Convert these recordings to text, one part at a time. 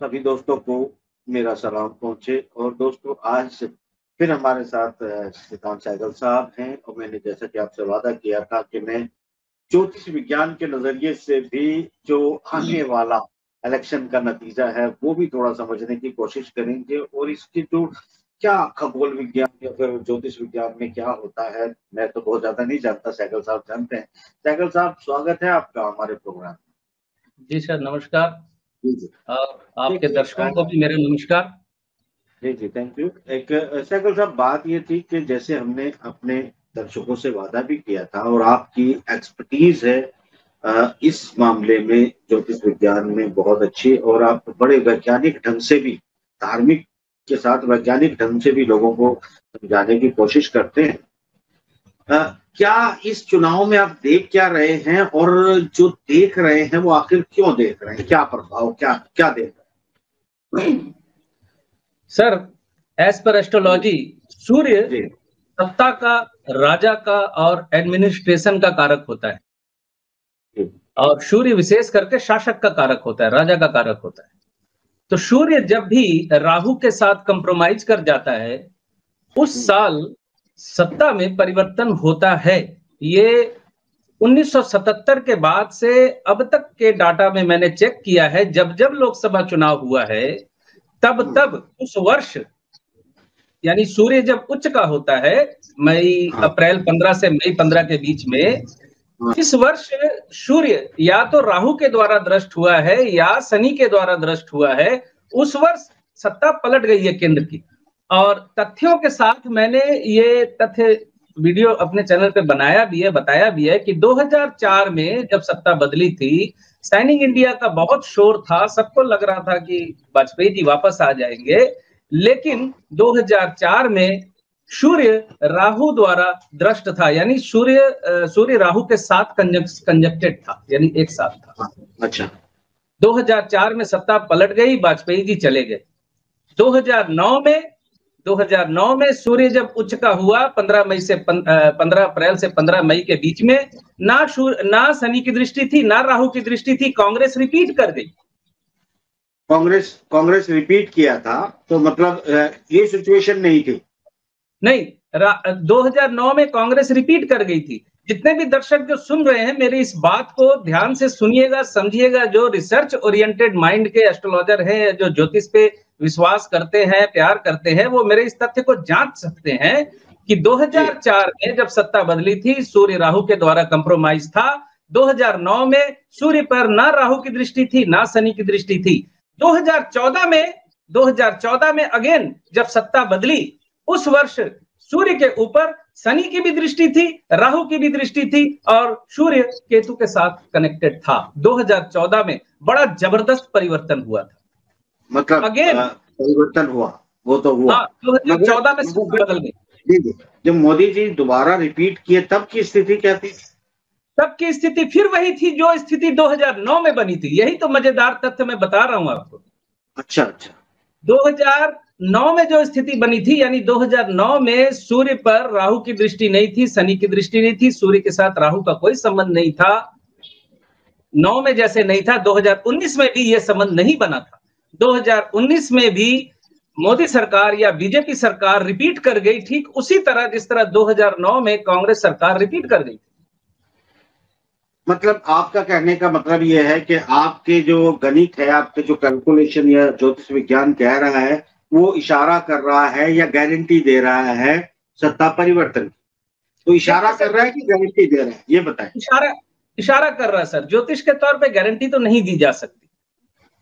सभी दोस्तों को मेरा सलाम पहुँचे। और दोस्तों आज फिर हमारे साथ सिद्धांत सहगल साहब हैं और मैंने जैसा कि आपसे वादा किया था कि मैं ज्योतिष विज्ञान के नज़रिए से भी जो आने वाला इलेक्शन का नतीजा है वो भी थोड़ा समझने की कोशिश करेंगे और इसकी जो क्या खगोल विज्ञान या फिर ज्योतिष विज्ञान में क्या होता है, मैं तो बहुत ज़्यादा नहीं जानता, सहगल साहब जानते हैं। सहगल साहब स्वागत है आपका हमारे प्रोग्राम में। जी सर, नमस्कार। जी, जी। और आपके देखिए दर्शकों को भी मेरे नमस्कार। जी, जी, थैंक यू। एक सहगल साहब बात ये थी कि जैसे हमने अपने दर्शकों से वादा भी किया था और आपकी एक्सपर्टीज़ है इस मामले में ज्योतिष विज्ञान में बहुत अच्छी और आप बड़े वैज्ञानिक ढंग से भी धार्मिक के साथ वैज्ञानिक ढंग से भी लोगों को समझाने की कोशिश करते हैं। क्या इस चुनाव में आप देख क्या रहे हैं और जो देख रहे हैं वो आखिर क्यों देख रहे हैं? क्या प्रभाव क्या क्या देख रहे हैं? सर, एज पर एस्ट्रोलॉजी सूर्य जी, सत्ता का, राजा का और एडमिनिस्ट्रेशन का कारक होता है जी। और सूर्य विशेष करके शासक का कारक होता है, राजा का कारक होता है। तो सूर्य जब भी राहु के साथ कंप्रोमाइज कर जाता है उस साल सत्ता में परिवर्तन होता है। ये 1977 के बाद से अब तक के डाटा में मैंने चेक किया है, जब जब लोकसभा चुनाव हुआ है तब तब उस वर्ष यानी सूर्य जब उच्च का होता है अप्रैल 15 से मई 15 के बीच में, इस वर्ष सूर्य या तो राहु के द्वारा दृष्ट हुआ है या शनि के द्वारा दृष्ट हुआ है। उस वर्ष सत्ता पलट गई है केंद्र की। और तथ्यों के साथ मैंने ये तथ्य वीडियो अपने चैनल पे बनाया भी है, बताया भी है कि 2004 में जब सत्ता बदली थी, साइनिंग इंडिया का बहुत शोर था, सबको लग रहा था कि वाजपेयी जी वापस आ जाएंगे। लेकिन 2004 में सूर्य राहु द्वारा दृष्ट था, यानी सूर्य राहु के साथ कंजक्टेड था, यानी एक साथ था। अच्छा। 2004 में सत्ता पलट गई, वाजपेयी जी चले गए। 2009 में सूर्य जब उच्च का हुआ 15 अप्रैल से 15 मई के बीच में, ना शनि की दृष्टि थी ना राहु की दृष्टि थी, कांग्रेस रिपीट कर गई। कांग्रेस रिपीट किया था, तो मतलब ये सिचुएशन नहीं थी। नहीं, 2009 में कांग्रेस रिपीट कर गई थी। जितने भी दर्शक जो सुन रहे हैं मेरी इस बात को ध्यान से सुनिएगा, समझिएगा। जो रिसर्च ओरिएंटेड माइंड के एस्ट्रोलॉजर हैं, जो ज्योतिष पे विश्वास करते हैं, प्यार करते हैं, वो मेरे इस तथ्य को जांच सकते हैं कि 2004 में जब सत्ता बदली थी, सूर्य राहु के द्वारा कंप्रोमाइज था। 2009 में सूर्य पर ना राहु की दृष्टि थी ना शनि की दृष्टि थी। 2014 में अगेन जब सत्ता बदली, उस वर्ष सूर्य के ऊपर शनि की भी दृष्टि थी, राहु की भी दृष्टि थी और सूर्य केतु के साथ कनेक्टेड था। 2014 में बड़ा जबरदस्त परिवर्तन हुआ था। मतलब अगेन परिवर्तन हुआ, वो तो हुआ। 2014 में सत्ता बदल गई। जब मोदी जी दोबारा रिपीट किए तब की स्थिति क्या थी? तब की स्थिति फिर वही थी जो स्थिति 2009 में बनी थी। यही तो मजेदार तथ्य मैं बता रहा हूं आपको। अच्छा अच्छा। 2009 में जो स्थिति बनी थी, यानी 2009 में सूर्य पर राहु की दृष्टि नहीं थी, शनि की दृष्टि नहीं थी, सूर्य के साथ राहु का कोई संबंध नहीं था। 9 में जैसे नहीं था, 2019 में भी यह संबंध नहीं बना था। 2019 में भी मोदी सरकार या बीजेपी सरकार रिपीट कर गई, ठीक उसी तरह जिस तरह 2009 में कांग्रेस सरकार रिपीट कर गई। मतलब आपका कहने का मतलब यह है कि आपके जो गणित है, आपके जो कैलकुलेशन या ज्योतिष विज्ञान कह रहा है, वो इशारा कर रहा है या गारंटी दे रहा है सत्ता परिवर्तन? तो इशारा कर रहा है कि गारंटी दे रहा है, ये बताएं। इशारा कर रहा है सर। ज्योतिष के तौर पे गारंटी तो नहीं दी जा सकती।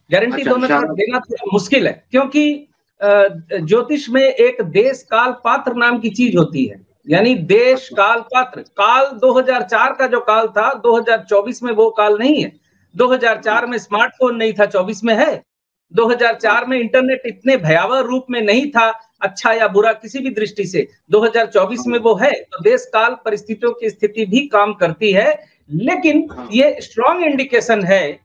गारंटी दोनों तरफ देना थोड़ा मुश्किल है, क्योंकि ज्योतिष में एक देश काल पात्र नाम की चीज होती है, यानी देश काल पात्र। काल 2004 का जो काल था, 2024 में वो काल नहीं है। 2004 में स्मार्टफोन नहीं था, 24 में है। 2004 में इंटरनेट इतने भयावह रूप में नहीं था, अच्छा या बुरा किसी भी दृष्टि से। 2024 में वो है। तो देश काल परिस्थितियों की स्थिति भी काम करती है, लेकिन ये स्ट्रॉन्ग इंडिकेशन है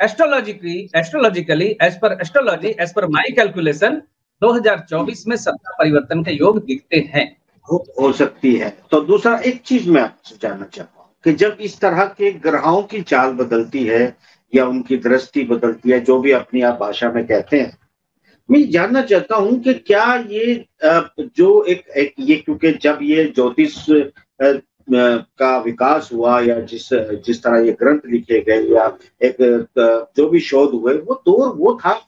astrologically, as per astrology, as per my calculation, 2024 में सत्ता परिवर्तन के योग दिखते हैं। हो सकती है। तो दूसरा एक चीज मैं आपसे जानना चाहता हूँ कि जब इस तरह के ग्रहों की चाल बदलती है या उनकी दृष्टि बदलती है, जो भी अपनी आप भाषा में कहते हैं, मैं जानना चाहता हूं कि क्या ये जो एक ये, क्योंकि जब ये ज्योतिष का विकास हुआ या जिस जिस तरह ये ग्रंथ लिखे गए या एक जो भी शोध हुए, वो दौर वो था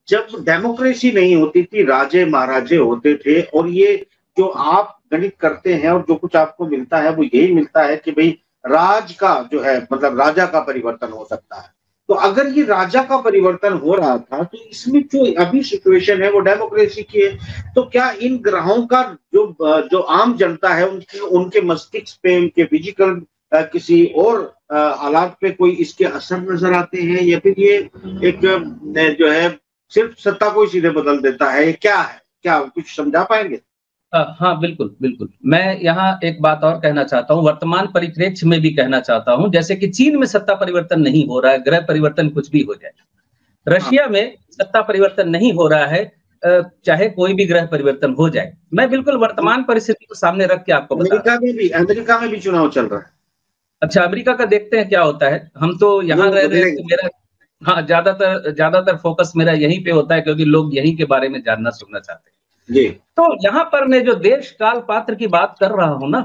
जब डेमोक्रेसी नहीं होती थी, राजे महाराजे होते थे, और ये जो आप गणित करते हैं और जो कुछ आपको मिलता है वो यही मिलता है कि भाई राज का जो है मतलब राजा का परिवर्तन हो सकता है। तो अगर ये राजा का परिवर्तन हो रहा था तो इसमें जो अभी सिचुएशन है वो डेमोक्रेसी की है, तो क्या इन ग्रहों का जो आम जनता है उनके मस्तिष्क पे, उनके फिजिकल किसी और हालात पे कोई इसके असर नजर आते हैं, या फिर ये एक जो है सिर्फ सत्ता को ही सीधे बदल देता है, क्या है, क्या कुछ समझा पाएंगे? हाँ, बिल्कुल बिल्कुल। मैं यहाँ एक बात और कहना चाहता हूँ, वर्तमान परिप्रेक्ष्य में भी कहना चाहता हूँ, जैसे कि चीन में सत्ता परिवर्तन नहीं हो रहा है, ग्रह परिवर्तन कुछ भी हो जाए। रशिया में सत्ता परिवर्तन नहीं हो रहा है, चाहे कोई भी ग्रह परिवर्तन हो जाए। मैं बिल्कुल वर्तमान परिस्थिति को सामने रख के आपको बता रहा हूं। अमेरिका में भी चुनाव चल रहा है। अच्छा, अमेरिका का देखते हैं क्या होता है। हम तो यहाँ रह रहे हैं तो मेरा हाँ ज्यादातर फोकस मेरा यहीं पे होता है, क्योंकि लोग यहीं के बारे में जानना सुनना चाहते हैं जी। तो यहाँ पर मैं जो देश काल पात्र की बात कर रहा हूँ ना,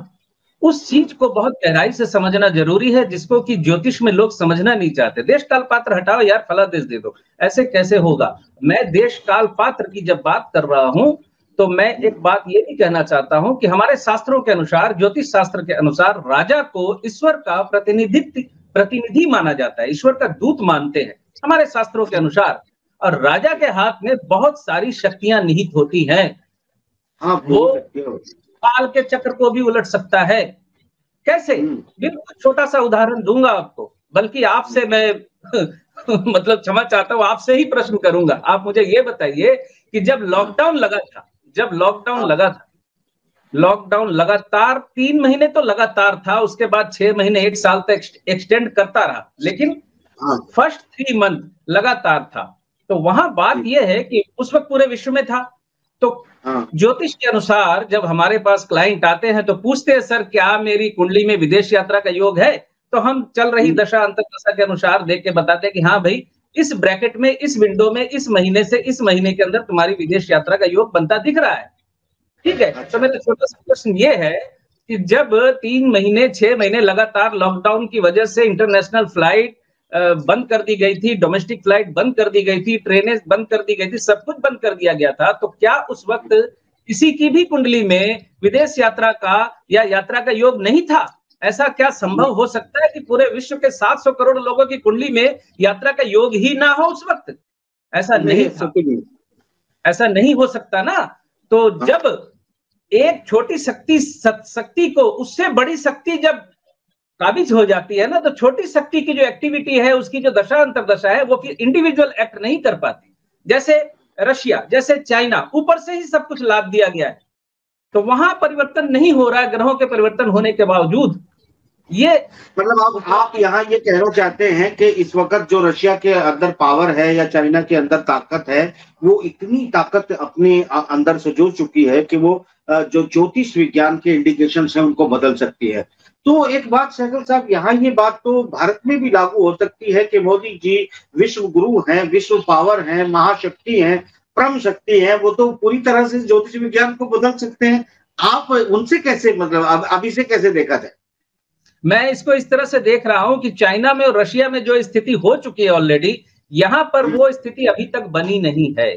उस चीज को बहुत गहराई से समझना जरूरी है, जिसको कि ज्योतिष में लोग समझना नहीं चाहते। देश काल पात्र हटाओ यार, फला देश दे दो, ऐसे कैसे होगा। मैं देश काल पात्र की जब बात कर रहा हूं तो मैं एक बात ये भी कहना चाहता हूं कि हमारे शास्त्रों के अनुसार, ज्योतिष शास्त्र के अनुसार, राजा को ईश्वर का प्रतिनिधि माना जाता है, ईश्वर का दूत मानते हैं हमारे शास्त्रों के अनुसार। और राजा के हाथ में बहुत सारी शक्तियां निहित होती हैं। हाँ, वो काल के चक्र को भी उलट सकता है। कैसे? बिल्कुल छोटा सा उदाहरण दूंगा आपको, बल्कि आपसे मैं मतलब क्षमा चाहता हूं, आपसे ही प्रश्न करूंगा। आप मुझे ये बताइए कि जब लॉकडाउन लगा था, लॉकडाउन लगातार 3 महीने तो लगातार था, उसके बाद 6 महीने 1 साल तक एक्सटेंड करता रहा, लेकिन फर्स्ट 3 मंथ लगातार था। तो वहां बात यह है कि उस वक्त पूरे विश्व में था। तो ज्योतिष के अनुसार जब हमारे पास क्लाइंट आते हैं तो पूछते हैं, सर क्या मेरी कुंडली में विदेश यात्रा का योग है? तो हम चल रही दशा अंतर्दशा के अनुसार देख के बताते हैं कि हाँ भाई, इस ब्रैकेट में, इस विंडो में, इस महीने से इस महीने के अंदर तुम्हारी विदेश यात्रा का योग बनता दिख रहा है। ठीक है। तो मेरा छोटा सा प्रश्न ये है कि जब 3 महीने 6 महीने लगातार लॉकडाउन की वजह से इंटरनेशनल फ्लाइट बंद कर दी गई थी, डोमेस्टिक फ्लाइट बंद कर दी गई थी, ट्रेनें बंद कर दी गई थी, सब कुछ बंद कर दिया गया था, तो क्या उस वक्त किसी की भी कुंडली में विदेश यात्रा का या यात्रा का योग नहीं था? ऐसा क्या संभव हो सकता है कि पूरे विश्व के 700 करोड़ लोगों की कुंडली में यात्रा का योग ही ना हो उस वक्त? ऐसा नहीं था, ऐसा नहीं हो सकता ना। तो जब एक छोटी शक्ति को उससे बड़ी शक्ति जब काबिज हो जाती है ना, तो छोटी शक्ति की जो एक्टिविटी है, उसकी जो दशा अंतरदशा है, वो फिर इंडिविजुअल एक्ट नहीं कर पाती। जैसे रशिया, जैसे चाइना, ऊपर से ही सब कुछ लाद दिया गया है, तो वहां परिवर्तन नहीं हो रहा है ग्रहों के परिवर्तन होने के बावजूद। ये मतलब आप यहाँ ये कहना चाहते हैं कि इस वक्त जो रशिया के अंदर पावर है या चाइना के अंदर ताकत है, वो इतनी ताकत अपने अंदर से जो चुकी है कि वो जो ज्योतिष विज्ञान के इंडिकेशन है उनको बदल सकती है। तो एक बात सहगल साहब, यहाँ ये बात तो भारत में भी लागू हो सकती है कि मोदी जी विश्व गुरु हैं, विश्व पावर हैं, महाशक्ति हैं, परम शक्ति हैं, वो तो पूरी तरह से ज्योतिष विज्ञान को बदल सकते हैं। आप उनसे कैसे, मतलब अब इसे कैसे देखा जाए? मैं इसको इस तरह से देख रहा हूं कि चाइना में और रशिया में जो स्थिति हो चुकी है ऑलरेडी, यहां पर वो स्थिति अभी तक बनी नहीं है।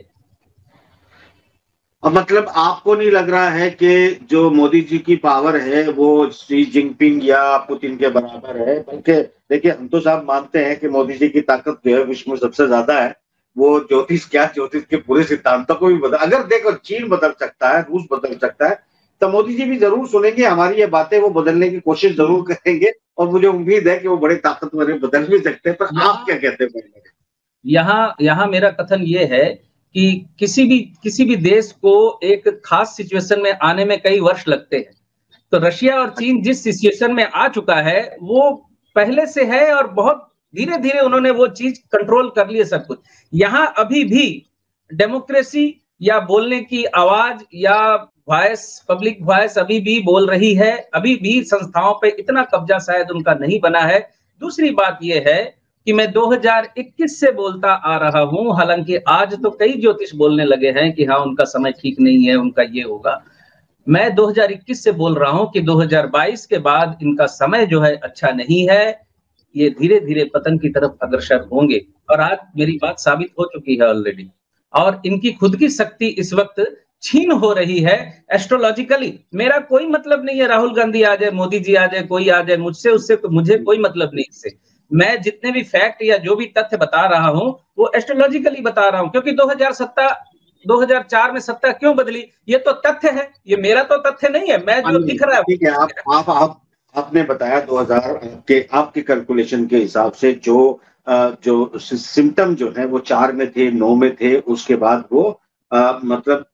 मतलब आपको नहीं लग रहा है कि जो मोदी जी की पावर है वो शी जिनपिंग या पुतिन के बराबर है? बल्कि देखिए, हम तो साहब मानते हैं कि मोदी जी की ताकत जो है विश्व में सबसे ज्यादा है। वो ज्योतिष के पूरे सिद्धांतों को भी बदल, अगर देखो चीन बदल सकता है, रूस बदल सकता है, तो मोदी जी भी जरूर सुनेंगे हमारी ये बातें, वो बदलने की कोशिश जरूर करेंगे, और मुझे उम्मीद है कि वो बड़े ताकतवर बदल भी सकते हैं। पर आप क्या कहते हैं? यहाँ मेरा कथन ये है कि किसी भी देश को एक खास सिचुएशन में आने में कई वर्ष लगते हैं। तो रशिया और चीन जिस सिचुएशन में आ चुका है वो पहले से है, और बहुत धीरे धीरे उन्होंने वो चीज कंट्रोल कर ली है सब कुछ। यहाँ अभी भी डेमोक्रेसी या बोलने की आवाज या वॉइस, पब्लिक वॉइस अभी भी बोल रही है, अभी भी संस्थाओं पे इतना कब्जा शायद उनका नहीं बना है। दूसरी बात ये है कि मैं 2021 से बोलता आ रहा हूं, हालांकि आज तो कई ज्योतिष बोलने लगे हैं कि हाँ उनका समय ठीक नहीं है, उनका ये होगा। मैं 2021 से बोल रहा हूं कि 2022 के बाद इनका समय जो है अच्छा नहीं है, ये धीरे धीरे पतन की तरफ अग्रसर होंगे। और आज मेरी बात साबित हो चुकी है ऑलरेडी, और इनकी खुद की शक्ति इस वक्त छीन हो रही है एस्ट्रोलॉजिकली। मेरा कोई मतलब नहीं है राहुल गांधी आ जाए, मोदी जी आ जाए, कोई आ जाए, मुझसे उससे मुझे कोई मतलब नहीं इससे। मैं जितने भी फैक्ट या जो भी तथ्य बता रहा हूं वो एस्ट्रोलॉजिकली बता रहा हूं, क्योंकि 2004 में सत्ता क्यों बदली ये तो तथ्य है, ये मेरा तो तथ्य नहीं है, मैं जो दिख रहा है। ठीक है, आपने बताया 2000 के आपके कैलकुलेशन के हिसाब से जो सिम्टम जो है वो 4 में थे, 9 में थे, उसके बाद वो मतलब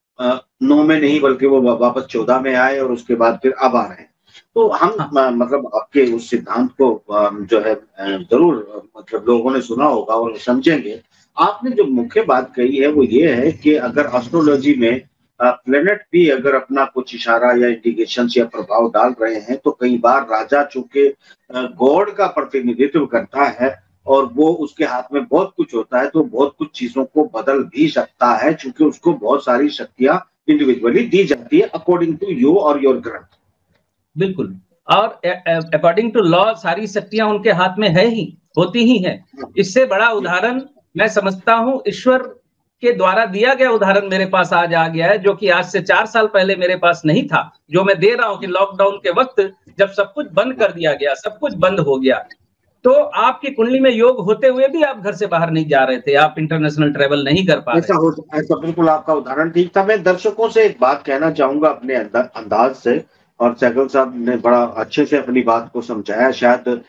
9 में नहीं बल्कि वो वापस 14 में आए और उसके बाद फिर अब आ रहे हैं। तो हम मतलब आपके उस सिद्धांत को जो है जरूर मतलब लोगों ने सुना होगा और समझेंगे। आपने जो मुख्य बात कही है वो ये है कि अगर एस्ट्रोलॉजी में प्लेनेट भी अगर अपना कुछ इशारा या इंडिकेशन या प्रभाव डाल रहे हैं तो कई बार राजा चूंकि गॉड का प्रतिनिधित्व करता है और वो उसके हाथ में बहुत कुछ होता है, तो बहुत कुछ चीजों को बदल भी सकता है, क्योंकि उसको बहुत सारी शक्तियां इंडिविजुअली दी जाती है अकॉर्डिंग टू यू और योर ग्रंथ। बिल्कुल, और अकॉर्डिंग टू लॉ सारी शक्तियां उनके हाथ में है ही, होती ही है। इससे बड़ा उदाहरण मैं समझता हूं ईश्वर के द्वारा दिया गया उदाहरण मेरे पास आज आ गया है, जो कि आज से 4 साल पहले मेरे पास नहीं था, जो मैं दे रहा हूं कि लॉकडाउन के वक्त जब सब कुछ बंद कर दिया गया, सब कुछ बंद हो गया, तो आपकी कुंडली में योग होते हुए भी आप घर से बाहर नहीं जा रहे थे, आप इंटरनेशनल ट्रेवल नहीं कर पा रहे थे। ऐसा बिल्कुल आपका उदाहरण ठीक था। मैं दर्शकों से एक बात कहना चाहूंगा अपने अंदाज से, और सहगल साहब ने बड़ा अच्छे से अपनी बात को समझाया, शायद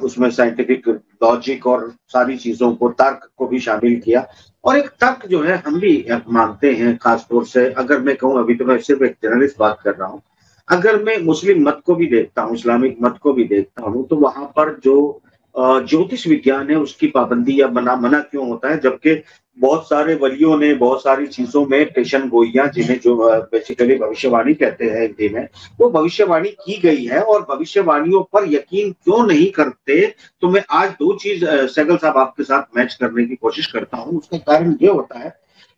उसमें साइंटिफिक लॉजिक और सारी चीजों को, तर्क को भी शामिल किया। और एक तर्क जो है हम भी मानते हैं, खासतौर से अगर मैं कहूँ, अभी तो मैं सिर्फ एक जर्नलिस्ट बात कर रहा हूँ, अगर मैं मुस्लिम मत को भी देखता हूँ, इस्लामिक मत को भी देखता हूँ, तो वहां पर जो ज्योतिष विज्ञान है उसकी पाबंदी या मना क्यों होता है, जबकि बहुत सारे वलियों ने बहुत सारी चीजों में पेशन गोइयां, जिन्हें जो बेसिकली भविष्यवाणी कहते हैं हिंदी में, वो भविष्यवाणी की गई है, और भविष्यवाणियों पर यकीन क्यों नहीं करते। तो मैं आज 2 चीज सहगल साहब आपके साथ मैच करने की कोशिश करता हूँ। उसका कारण ये होता है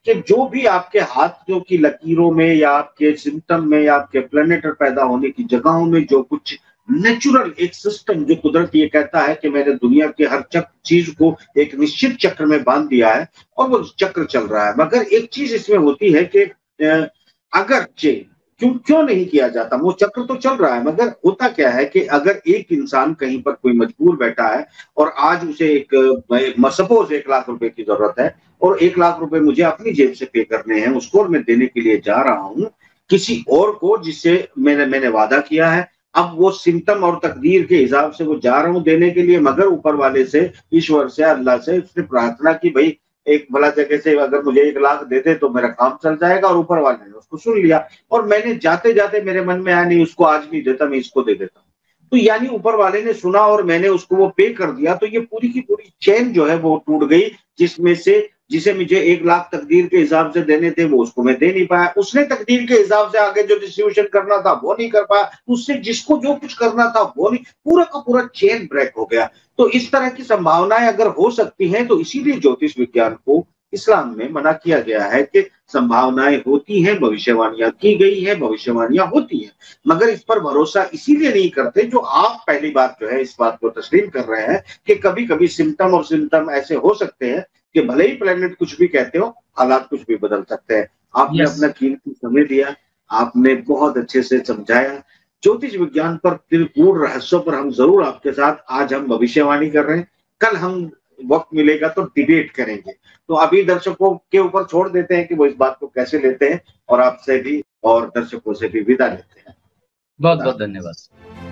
कि जो भी आपके हाथों की लकीरों में या आपके सिम्टम में या आपके प्लेनेट पैदा होने की जगहों में जो कुछ नेचुरल एक सिस्टम, जो कुदरत ये कहता है कि मैंने दुनिया के हर चीज को एक निश्चित चक्र में बांध दिया है और वो चक्र चल रहा है। मगर एक चीज इसमें होती है कि अगर क्यों नहीं किया जाता, वो चक्र तो चल रहा है, मगर होता क्या है कि अगर एक इंसान कहीं पर कोई मजबूर बैठा है और आज उसे सपोज 1 लाख रुपए की जरूरत है और 1 लाख रुपए मुझे अपनी जेब से पे करने हैं, उसको मैं देने के लिए जा रहा हूं किसी और को जिससे मैंने वादा किया है। अब वो सिम्टम और तकदीर के हिसाब से वो जा रहा हूं देने के लिए, मगर ऊपर वाले से, ईश्वर से, अल्लाह से उसने प्रार्थना की, भाई एक भला जगह से अगर मुझे 1 लाख दे दे तो मेरा काम चल जाएगा, और ऊपर वाले ने उसको सुन लिया, और मैंने जाते जाते मेरे मन में आया, नहीं उसको आज नहीं देता, मैं इसको दे देता हूँ। तो यानी ऊपर वाले ने सुना और मैंने उसको वो पे कर दिया, तो ये पूरी की पूरी चेन जो है वो टूट गई, जिसमें से जिसे मुझे 1 लाख तकदीर के हिसाब से देने थे वो उसको मैं दे नहीं पाया, उसने तकदीर के हिसाब से आगे जो डिस्ट्रीब्यूशन करना था वो नहीं कर पाया, उससे जिसको जो कुछ करना था वो नहीं, पूरा का पूरा चेन ब्रेक हो गया। तो इस तरह की संभावनाएं अगर हो सकती हैं, तो इसीलिए ज्योतिष विज्ञान को इस्लाम में मना किया गया है कि संभावनाएं होती हैं, भविष्यवाणियां की गई है, भविष्यवाणियां होती हैं, मगर इस पर भरोसा इसीलिए नहीं करते, जो आप पहली बात जो है इस बात को तस्लीम कर रहे हैं कि कभी कभी सिम्टम ऐसे हो सकते हैं कि भले ही प्लेनेट कुछ भी कहते हो, हालात कुछ भी बदल सकते हैं। आपने अपना कीमती समय दिया, आपने बहुत अच्छे से समझाया। ज्योतिष विज्ञान पर गूढ़ रहस्यों पर हम जरूर आपके साथ, आज हम भविष्यवाणी कर रहे हैं, कल हम वक्त मिलेगा तो डिबेट करेंगे। तो अभी दर्शकों के ऊपर छोड़ देते हैं कि वो इस बात को कैसे लेते हैं, और आपसे भी और दर्शकों से भी विदा लेते हैं। बहुत बहुत धन्यवाद।